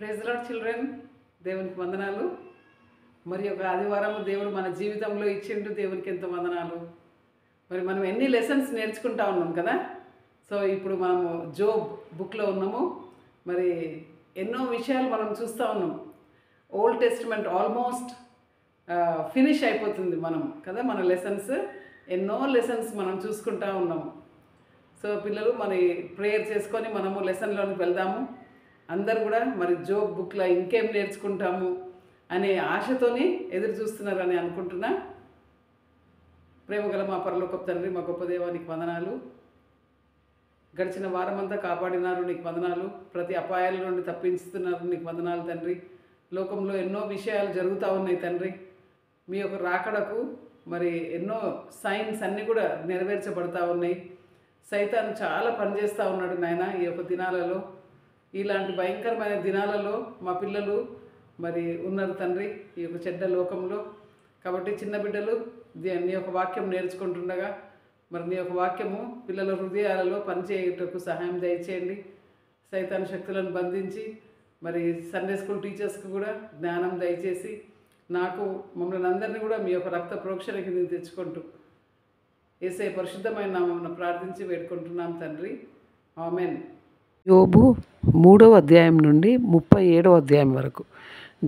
Praise lord children, దేవునికి వందనాలు. మరి ఒక ఆదివారం దేవుడు మన జీవితంలో ఇచ్చిండు. దేవునికి ఎంత వందనాలు. మరి మనం ఎన్ని లెసన్స్ నేర్చుకుంటా ఉన్నాం కదా. సో ఇప్పుడు మనము జోబ్ బుక్లో ఉన్నాము. మరి ఎన్నో విషయాలు మనం చూస్తూ ఉన్నాం. ఓల్డ్ టెస్టిమెంట్ ఆల్మోస్ట్ ఫినిష్ అయిపోతుంది మనం కదా. మన లెసన్స్ ఎన్నో లెసన్స్ మనం చూసుకుంటా ఉన్నాము. సో పిల్లలు మరి ప్రేయర్ చేసుకొని మనము లెసన్లోకి వెళ్దాము. అందరు కూడా మరి జోబ్ బుక్లో ఇంకేం నేర్చుకుంటాము అనే ఆశతోని ఎదురు చూస్తున్నారని అనుకుంటున్నా. ప్రేమగల మా పరలోకపు తండ్రి, మా గొప్ప దేవానికి వందనాలు. గడిచిన వారమంతా కాపాడినారు, నీకు వందనాలు. ప్రతి అపాయాల నుండి తప్పించుతున్నారు, నీకు వందనాలు తండ్రి. లోకంలో ఎన్నో విషయాలు జరుగుతూ ఉన్నాయి తండ్రి. మీ యొక్క రాకడకు మరి ఎన్నో సైన్స్ అన్నీ కూడా నెరవేర్చబడతా ఉన్నాయి. సైతాను చాలా పనిచేస్తూ ఉన్నాడు నాయన ఈ యొక్క దినాలలో. ఇలాంటి భయంకరమైన దినాలలో మా పిల్లలు మరి ఉన్నారు తండ్రి ఈ యొక్క చెడ్డ లోకంలో. కాబట్టి చిన్న బిడ్డలు నీ యొక్క వాక్యం నేర్చుకుంటుండగా మరి నీ యొక్క వాక్యము పిల్లల హృదయాలలో పనిచేయటకు సహాయం దయచేయండి. సైతాన్ శక్తులను బంధించి మరి సండే స్కూల్ టీచర్స్కి కూడా జ్ఞానం దయచేసి నాకు మమ్మల్ని అందరినీ కూడా మీ యొక్క రక్త ప్రోక్షణకి నేను తెచ్చుకుంటూ యేసయ్య పరిశుద్ధమైన నామమున ప్రార్థించి వేడుకుంటున్నాం తండ్రి, ఆమెన్. యోబు 3వ అధ్యాయం నుండి 37వ అధ్యాయం వరకు,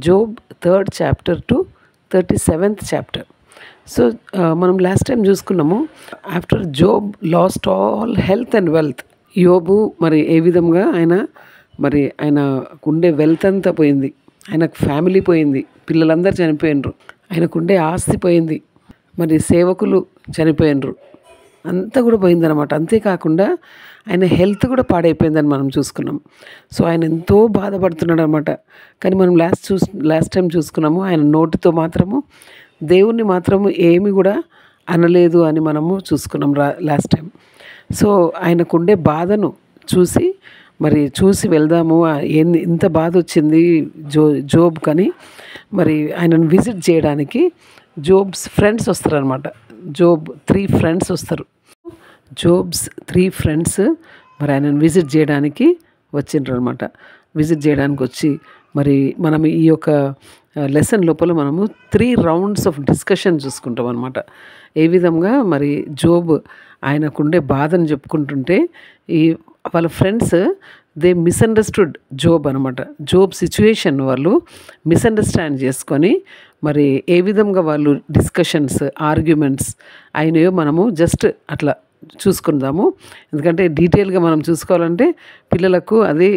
Job 3rd chapter to 37th chapter. So మనం లాస్ట్ టైం చూసుకున్నాము, after Job last all health and wealth. యోబు మరి ఏ విధంగా ఆయనకు ఉండే వెల్త్ అంతా పోయింది, ఆయనకు ఫ్యామిలీ పోయింది, పిల్లలందరూ చనిపోయినరు, ఆయనకుండే ఆస్తి పోయింది, మరి సేవకులు చనిపోయినరు, అంతా కూడా పోయిందనమాట. అంతేకాకుండా ఆయన హెల్త్ కూడా పాడైపోయిందని మనం చూసుకున్నాం. సో ఆయన ఎంతో బాధపడుతున్నాడు అనమాట. కానీ మనం లాస్ట్ టైం చూసుకున్నాము, ఆయన నోటితో మాత్రము దేవుణ్ణి మాత్రము ఏమి కూడా అనలేదు అని మనము చూసుకున్నాం లాస్ట్ టైం. సో ఆయనకుండే బాధను చూసి వెళ్దాము, ఇంత బాధ వచ్చింది జోబ్ కని మరి ఆయనను విజిట్ చేయడానికి జోబ్స్ ఫ్రెండ్స్ వస్తారనమాట. జోబ్ 3 ఫ్రెండ్స్ వస్తారు. జోబ్స్ 3 ఫ్రెండ్స్ మరి ఆయనను విజిట్ చేయడానికి వచ్చిండ్రు అనమాట. విజిట్ చేయడానికి వచ్చి మరి మనం ఈ యొక్క లెసన్ లోపల మనము 3 రౌండ్స్ ఆఫ్ డిస్కషన్ చూసుకుంటాం అనమాట. ఏ విధంగా మరి జోబ్ ఆయనకుండే బాధను చెప్పుకుంటుంటే వాళ్ళ ఫ్రెండ్స్ దే మిస్అండర్స్టూడ్ జోబ్ అనమాట. జోబ్ సిచ్యువేషన్ వాళ్ళు మిస్అండర్స్టాండ్ చేసుకొని మరి ఏ విధంగా వాళ్ళు డిస్కషన్స్ ఆర్గ్యుమెంట్స్ అయినాయో మనము జస్ట్ అట్లా చూసుకుందాము. ఎందుకంటే డీటెయిల్గా మనం చూసుకోవాలంటే పిల్లలకు అది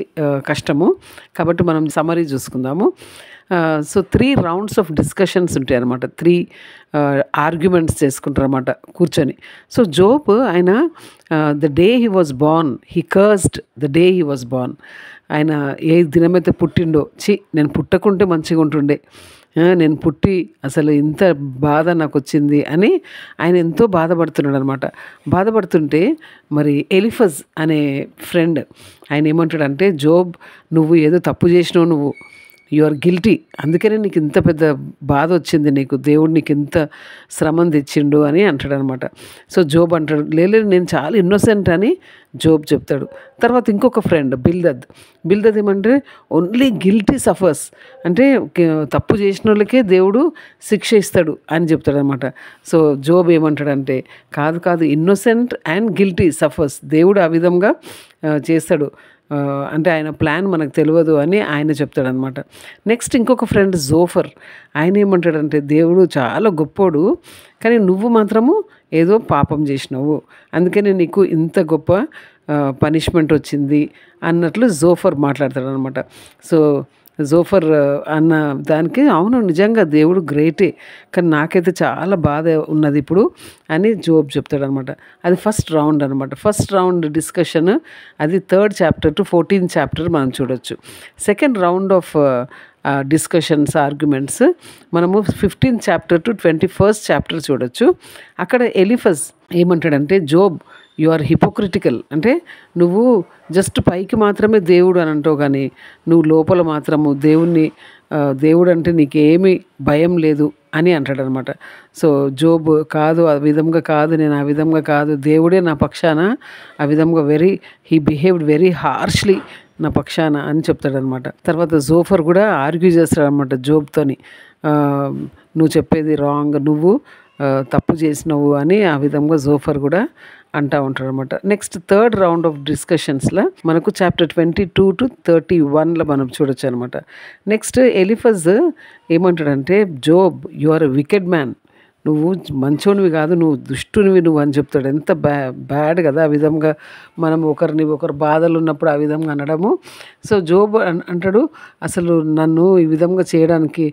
కష్టము. కాబట్టి మనం సమరీ చూసుకుందాము. సో 3 రౌండ్స్ ఆఫ్ డిస్కషన్స్ ఉంటాయి అన్నమాట. 3 ఆర్గ్యుమెంట్స్ చేసుకుంటారు అన్నమాట కూర్చొని. సో జోబ్ ఆయన the day he was born he cursed the day he was born. ఆయన ఏ దినమైతే పుట్టిండో, నేను పుట్టకుంటే మంచిగా ఉంటుండే, నేను పుట్టి అసలు ఇంత బాధ నాకు వచ్చింది అని ఆయన ఎంతో బాధపడుతున్నాడు అనమాట. బాధపడుతుంటే మరి ఎలిఫజ్ అనే ఫ్రెండ్ ఆయన ఏమంటాడంటే, జోబ్ నువ్వు ఏదో తప్పు చేసినావు, యు ఆర్ గిల్టీ, అందుకనే నీకు ఇంత పెద్ద బాధ వచ్చింది, నీకు దేవుడు నీకు ఇంత శ్రమం తెచ్చిండు అని అంటాడనమాట. సో జోబ్ అంటాడు, లేదు నేను చాలా ఇన్నోసెంట్ అని జోబ్ చెప్తాడు. తర్వాత ఇంకొక ఫ్రెండ్ బిల్దద్ ఏమంటే, ఓన్లీ గిల్టీ సఫర్స్, అంటే తప్పు చేసిన వాళ్ళకే దేవుడు శిక్ష ఇస్తాడు అని చెప్తాడు అనమాట. సో జోబ్ ఏమంటాడంటే, కాదు ఇన్నోసెంట్ అండ్ గిల్టీ సఫర్స్, దేవుడు ఆ విధంగా చేస్తాడు, అంటే ఆయన ప్లాన్ మనకు తెలియదు అని ఆయన చెప్తాడనమాట. నెక్స్ట్ ఇంకొక ఫ్రెండ్ జోఫర్, ఆయన ఏమంటాడంటే, దేవుడు చాలా గొప్పోడు, కానీ నువ్వు మాత్రము ఏదో పాపం చేసినావు, అందుకని నీకు ఇంత గొప్ప పనిష్మెంట్ వచ్చింది అన్నట్లు జోఫర్ మాట్లాడతాడు అనమాట. సో జోఫర్ అన్న దానికి, అవును నిజంగా దేవుడు గ్రేటే, కానీ నాకైతే చాలా బాధ ఉన్నది ఇప్పుడు అని జోబ్ చెప్తాడనమాట. అది ఫస్ట్ రౌండ్ అనమాట. ఫస్ట్ రౌండ్ డిస్కషన్ అది 3rd chapter to 14th chapter మనం చూడొచ్చు. Second round of discussions arguments మనము 15th chapter to 21st chapter చూడొచ్చు. అక్కడ ఎలిఫజ్ ఏమంటాడంటే, జోబ్ యు ఆర్ హిపోక్రిటికల్, అంటే నువ్వు జస్ట్ పైకి మాత్రమే దేవుడు అని అంటావు, కానీ నువ్వు లోపల మాత్రము దేవుడు అంటే నీకేమీ భయం లేదు అని అంటాడనమాట. సో జోబ్ కాదు, ఆ విధంగా కాదు, నేను ఆ విధంగా కాదు, దేవుడే నా పక్షాన ఆ విధంగా హీ బిహేవ్డ్ వెరీ హార్ష్లీ నా పక్షాన అని చెప్తాడనమాట. తర్వాత జోఫర్ కూడా ఆర్గ్యూ చేస్తాడనమాట జోబ్తోని, నువ్వు చెప్పేది రాంగ్, నువ్వు తప్పు చేసినవు అని ఆ విధంగా జోఫర్ కూడా అంటూ ఉంటాడు అనమాట. నెక్స్ట్ థర్డ్ రౌండ్ ఆఫ్ డిస్కషన్స్లో మనకు చాప్టర్ 22 to 31లో మనం చూడొచ్చు అనమాట. నెక్స్ట్ ఎలిఫజ్ ఏమంటాడంటే, Job you are a wicked man, నువ్వు మంచోనివి కాదు, నువ్వు దుష్టునివి నువ్వు అని చెప్తాడు. ఎంత బ్యాడ్ కదా ఆ విధంగా మనం ఒకరు బాధలు ఉన్నప్పుడు ఆ విధంగా అనడము. సో జోబ్ అంటాడు, అసలు నన్ను ఈ విధంగా చేయడానికి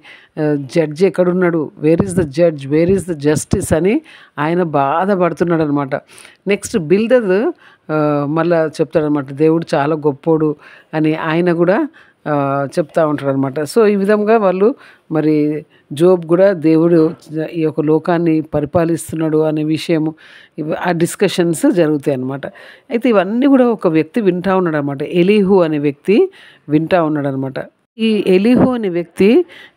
జడ్జ్ ఎక్కడున్నాడు, where is the judge, where is the justice అని ఆయన బాధపడుతున్నాడు అనమాట. నెక్స్ట్ బిల్దద్ మళ్ళా చెప్తాడనమాట, దేవుడు చాలా గొప్పోడు అని ఆయన కూడా చెప్తూ ఉంటాడు అనమాట. సో ఈ విధంగా వాళ్ళు మరి జోబ్ కూడా దేవుడు ఈ యొక్క లోకాన్ని పరిపాలిస్తున్నాడు అనే విషయము ఆ డిస్కషన్స్ జరుగుతాయి అన్నమాట. అయితే ఇవన్నీ కూడా ఒక వ్యక్తి వింటూ ఉన్నాడు అనమాట, ఎలీహు అనే వ్యక్తి వింటూ ఉన్నాడు అనమాట. ఈ ఎలీహు అనే వ్యక్తి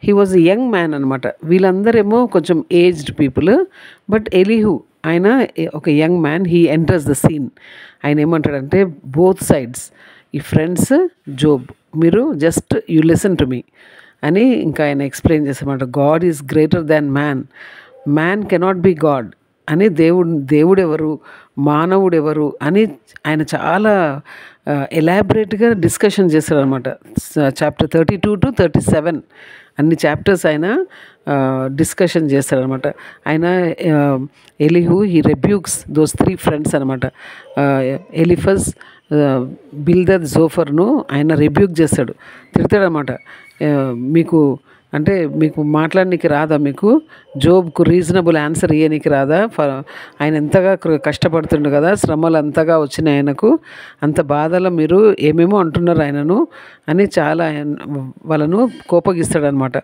he was a young man అనమాట. వీళ్ళందరేమో కొంచెం ఏజ్డ్ పీపుల్, బట్ ఎలీహు ఆయన ఒక young man. He enters the scene. ఆయన ఏమంటాడంటే, బోత్ సైడ్స్, ఈ ఫ్రెండ్స్, జోబ్, మీరు just you listen to me అని ఇంకా ఆయన ఎక్స్ప్లెయిన్ చేస్తామన్నమాట. God is greater than man, man cannot be God అని, దేవుడెవరు, మానవుడెవరు అని ఆయన చాలా ఎలాబరేట్గా డిస్కషన్ చేస్తారనమాట. చాప్టర్ 32 to 37 అన్ని చాప్టర్స్ ఆయన డిస్కషన్ చేస్తారనమాట. ఆయన Elihu he rebukes those 3 friends అనమాట. ఎలిఫజ్, బిల్దద్, జోఫర్ను ఆయన రెబ్యూక్ చేస్తాడు, తిడతాడనమాట. మీకు మాట్లాడడానికి రాదా, మీకు జోబ్కు రీజనబుల్ ఆన్సర్ ఇవ్వడానికి రాదా, ఆయన ఎంతగా కష్టపడుతుండు కదా, శ్రమలు అంతగా వచ్చినాయి ఆయనకు, అంత బాధలో మీరు ఏమేమో అంటున్నారు ఆయనను అని చాలా వాళ్ళను కోపగిస్తాడనమాట.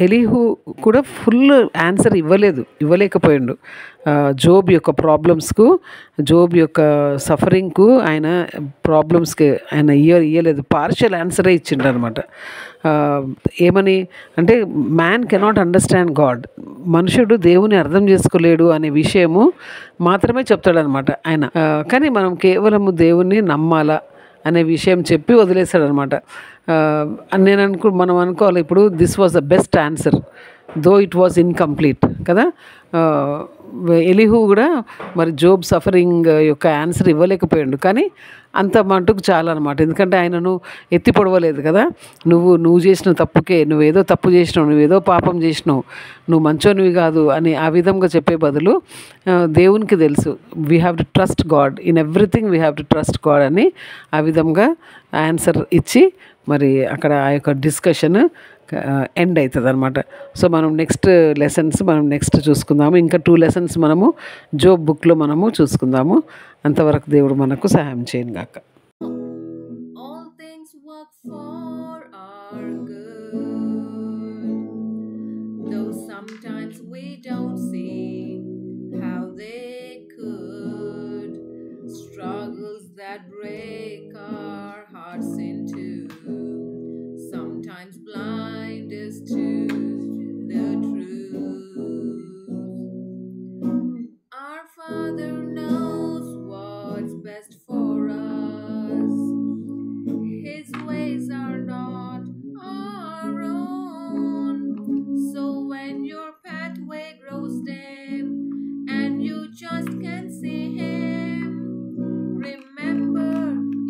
ఎలీహు కూడా ఫుల్ ఆన్సర్ ఇవ్వలేకపోయిండు జోబ్ యొక్క ప్రాబ్లమ్స్కు, జోబ్ యొక్క సఫరింగ్కు, ఆయన ప్రాబ్లమ్స్కి ఆయన ఇవ్వలేదు, పార్షియల్ ఆన్సరే ఇచ్చిండు అనమాట. ఏమని అంటే, మ్యాన్ కెనాట్ అండర్స్టాండ్ గాడ్, మనుషుడు దేవుని అర్థం చేసుకోలేడు అనే విషయము మాత్రమే చెప్తాడనమాట ఆయన. కానీ మనం కేవలము దేవుణ్ణి నమ్మాలా అనే విషయం చెప్పి వదిలేస్తాడనమాట. మనం అనుకోవాలి ఇప్పుడు, this was the best answer though it was incomplete కదా. ఎలీహు కూడా మరి జోబ్ సఫరింగ్ యొక్క ఆన్సర్ ఇవ్వలేకపోయాడు, కానీ అంత మటుకు చాలా అనమాట. ఎందుకంటే ఆయనను ఎత్తి పొడవలేదు కదా, నువ్వు చేసిన తప్పుకే, నువ్వేదో తప్పు చేసినావు, నువ్వేదో పాపం చేసినావు, నువ్వు మంచోనివి కాదు అని ఆ విధంగా చెప్పే బదులు, దేవునికి తెలుసు, we have to trust God in everything, we have to trust God అని ఆ విధంగా ఆన్సర్ ఇచ్చి మరి అక్కడ ఆ యొక్క డిస్కషన్ ఎండ్ అవుతుంది అనమాట. సో మనం నెక్స్ట్ చూసుకుందాము. ఇంకా 2 లెసన్స్ మనము జోబ్ బుక్లో మనము చూసుకుందాము. అంతవరకు దేవుడు మనకు సహాయం చేయను గాక. All things work for our good, though sometimes we don't see how they could. Struggles that break our hearts in two, sometimes blind us to the truth. Our Father knows what's best for us. His ways are not our own. So when your pathway grows dim and you just can't see Him, remember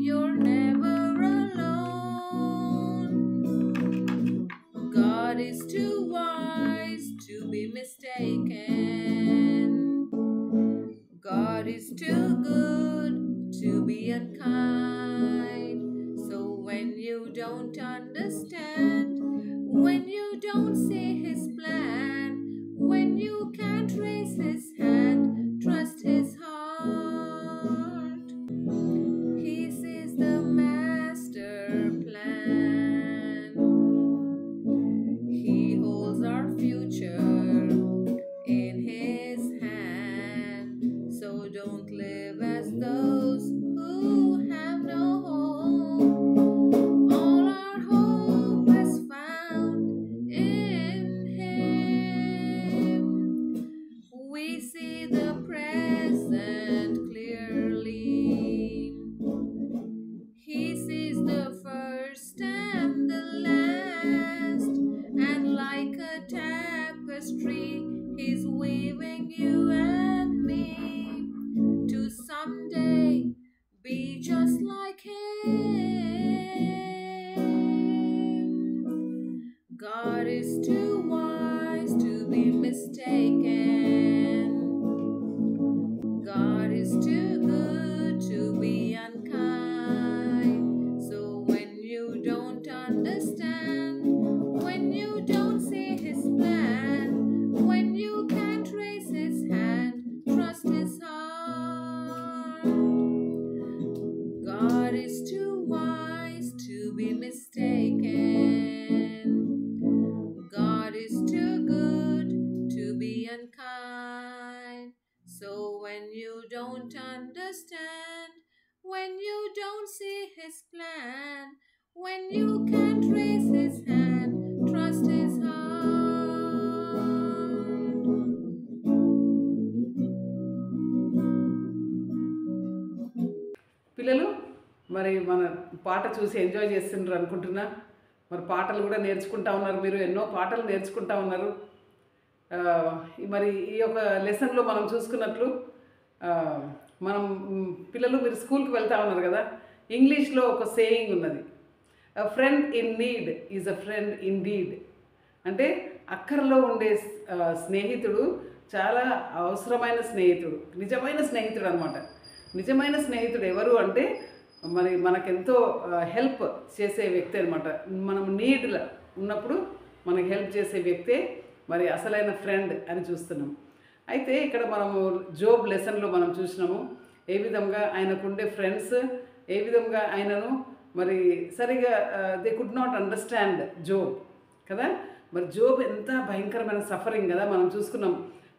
you're never alone. God is too wise to be mistaken. God is too good to be unkind. So when you don't understand, when you don't see His plan, when you can't raise His hand, trust His heart. He sees the master plan. He holds our future in His hand. So don't live as those who have no hope. All our hope is found in Him. is too wise to be mistaken. God is too good to be unkind. So when you don't understand, when you don't see his plan, when you can't trace his hand, trust his heart. God is too wise to be mistaken. God is too good to be unkind. So when you don't understand, when you don't see his plan, when you can't trace his hand, trust his heart. పిల్లలు మరి మన పాట చూసి enjoy చేస్తున్నారు అనుకుంటున్నా. మరి పాటలు కూడా నేర్చుకుంటా ఉన్నారు, మీరు ఎన్నో పాటలు నేర్చుకుంటా ఉన్నారు. మరి ఈ యొక్క లెసన్లో మనం చూసుకున్నట్లు మనం పిల్లలు మీరు స్కూల్కి వెళ్తూ ఉన్నారు కదా, ఇంగ్లీష్లో ఒక సేయింగ్ ఉన్నది, a friend in need is a friend in deed. అంటే అక్కరలో ఉండే స్నేహితుడు చాలా అవసరమైన స్నేహితుడు, నిజమైన స్నేహితుడు అనమాట. నిజమైన స్నేహితుడు ఎవరు అంటే మరి మనకెంతో హెల్ప్ చేసే వ్యక్తి అనమాట. మనం నీడ్లో ఉన్నప్పుడు మనకి హెల్ప్ చేసే వ్యక్తే మరి అసలైన ఫ్రెండ్ అని చూస్తున్నాం. అయితే ఇక్కడ మనము జోబ్ లెసన్లో మనం చూసినాము ఏ విధంగా ఆయనకుండే ఫ్రెండ్స్ ఏ విధంగా ఆయనను మరి సరిగా they could not understand Job కదా. మరి జోబ్ ఎంత భయంకరమైన సఫరింగ్ కదా మనం చూసుకున్నాం.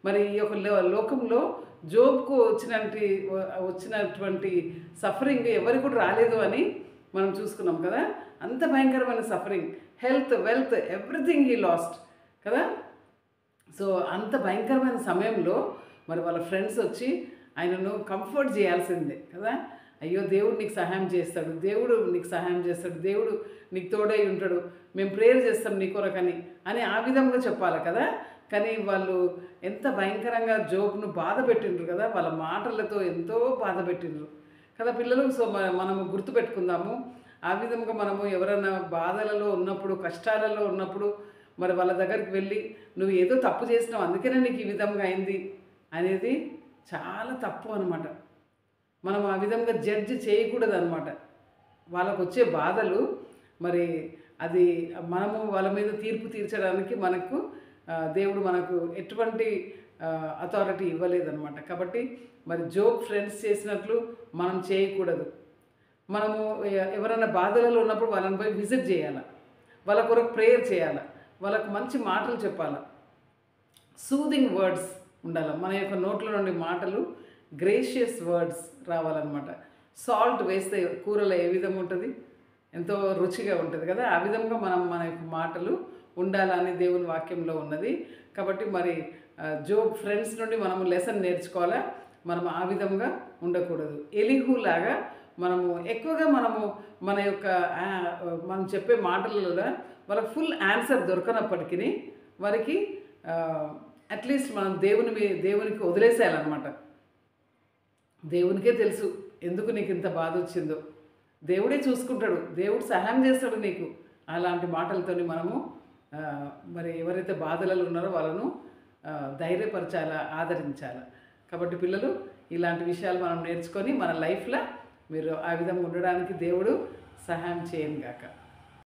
మరి ఈ యొక్క లోకంలో జోబ్కు వచ్చినటువంటి సఫరింగ్ ఎవరికి కూడా రాలేదు అని మనం చూసుకున్నాం కదా. అంత భయంకరమైన suffering, health, wealth, everything he lost కదా. సో అంత భయంకరమైన సమయంలో మరి వాళ్ళ ఫ్రెండ్స్ వచ్చి ఆయనను కంఫర్ట్ చేయాల్సిందే కదా. అయ్యో దేవుడు నీకు సహాయం చేస్తాడు, దేవుడు నీకు సహాయం చేస్తాడు, దేవుడు నీకు తోడై ఉంటాడు, మేము ప్రేయర్ చేస్తాం నీ కొరకని అని ఆ విధంగా చెప్పాలి కదా. కానీ వాళ్ళు ఎంత భయంకరంగా జోబ్ను బాధ పెట్టిండ్రు కదా, వాళ్ళ మాటలతో ఎంతో బాధ పెట్టిండ్రు కదా పిల్లలు. సో మనము గుర్తుపెట్టుకుందాము, ఆ విధంగా మనము ఎవరైనా బాధలలో ఉన్నప్పుడు, కష్టాలలో ఉన్నప్పుడు మరి వాళ్ళ దగ్గరికి వెళ్ళి నువ్వు ఏదో తప్పు చేసినావు అందుకనే నీకు ఈ విధంగా అయింది అనేది చాలా తప్పు అనమాట. మనం ఆ విధంగా జడ్జి చేయకూడదు అనమాట. వాళ్ళకు వచ్చే బాధలు మరి అది మనము వాళ్ళ మీద తీర్పు తీర్చడానికి దేవుడు మనకు ఎటువంటి అథారిటీ ఇవ్వలేదన్నమాట. కాబట్టి మరి జోబ్ ఫ్రెండ్స్ చేసినట్లు మనం చేయకూడదు. మనము ఎవరైనా బాధలలో ఉన్నప్పుడు వాళ్ళని పోయి విజిట్ చేయాలి, వాళ్ళ కొరకు ప్రేయర్ చేయాలి, వాళ్ళకు మంచి మాటలు చెప్పాలి, సూదింగ్ వర్డ్స్ ఉండాలి. మన యొక్క నోట్ల నుండి మాటలు గ్రేషియస్ వర్డ్స్ రావాలన్నమాట. సాల్ట్ వేస్తే కూరలో ఏ విధంగా ఉంటుంది, ఎంతో రుచిగా ఉంటుంది కదా, ఆ విధంగా మన యొక్క మాటలు ఉండాలని దేవుని వాక్యంలో ఉన్నది. కాబట్టి మరి జోబ్ ఫ్రెండ్స్ నుండి మనము లెసన్ నేర్చుకోవాలా, మనం ఆ విధంగా ఉండకూడదు. ఎలిహు లాగా మనము ఎక్కువగా మన యొక్క మనం చెప్పే మాటలలో వాళ్ళకి ఫుల్ ఆన్సర్ దొరకనప్పటికీ వారికి అట్లీస్ట్ మనం దేవునికి వదిలేసేయాలన్నమాట. దేవునికే తెలుసు ఎందుకు నీకు ఇంత బాధ వచ్చిందో, దేవుడే చూసుకుంటాడు, దేవుడు సహాయం చేస్తాడు నీకు. అలాంటి మాటలతోని మనము మరి ఎవరైతే బాధలలో ఉన్నారో వాళ్ళను ధైర్యపరచాలా, ఆదరించాలా. కాబట్టి పిల్లలు ఇలాంటి విషయాలు మనం నేర్చుకొని మన లైఫ్లో మీరు ఆ విధంగా ఉండడానికి దేవుడు సహాయం చేయను గాక.